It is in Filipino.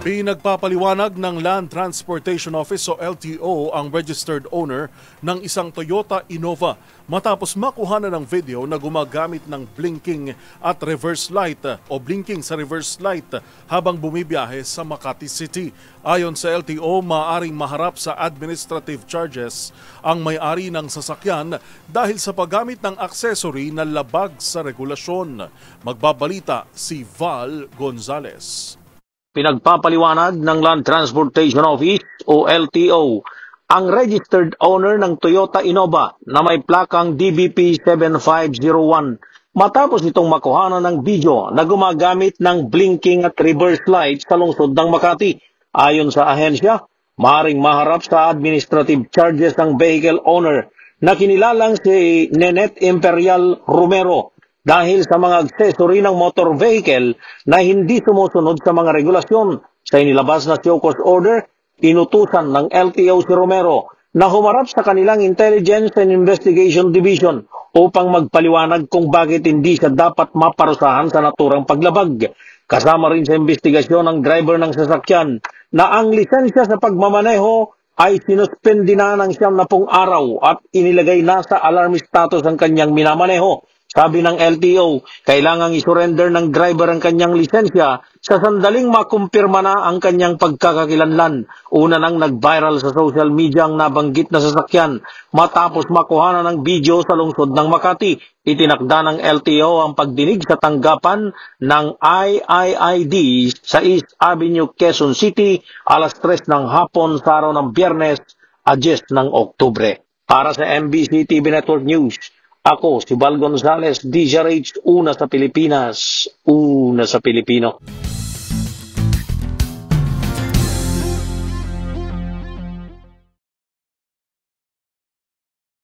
Pinagpapaliwanag ng Land Transportation Office o LTO ang registered owner ng isang Toyota Innova matapos makuha na ng video na gumagamit ng blinking at reverse light o blinking sa reverse light habang bumibiyahe sa Makati City. Ayon sa LTO, maaaring maharap sa administrative charges ang may-ari ng sasakyan dahil sa paggamit ng accessory na labag sa regulasyon. Magbabalita si Val Gonzales. Pinagpapaliwanag ng Land Transportation Office o LTO ang registered owner ng Toyota Innova na may plakang DBP 7501 matapos itong makuhanan ng video na gumagamit ng blinking at reverse light sa lungsod ng Makati. Ayon sa ahensya, maaaring maharap sa administrative charges ng vehicle owner na kinilalang si Nenet Imperial Romero dahil sa mga accessory ng motor vehicle na hindi sumusunod sa mga regulasyon. Sa inilabas na show cause order, inutusan ng LTO si Romero na humarap sa kanilang Intelligence and Investigation Division upang magpaliwanag kung bakit hindi siya dapat maparusahan sa naturang paglabag. Kasama rin sa investigasyon ng driver ng sasakyan na ang lisensya sa pagmamaneho ay sinuspindi na ng 90 araw at inilagay na sa alarm status ang kanyang minamaneho. Sabi ng LTO, kailangang isurrender ng driver ang kanyang lisensya sa sandaling makumpirma na ang kanyang pagkakakilanlan. Una nang nag-viral sa social media ang nabanggit na sasakyan matapos makuha na ng video sa lungsod ng Makati. Itinakda ng LTO ang pagdinig sa tanggapan ng IIID sa East Avenue, Quezon City, alas 3 ng hapon sa araw ng Biyernes, 10 ng Oktubre. Para sa MBC TV Network News, ako si Val Gonzales, DZRH, una sa Pilipinas, una sa Pilipino.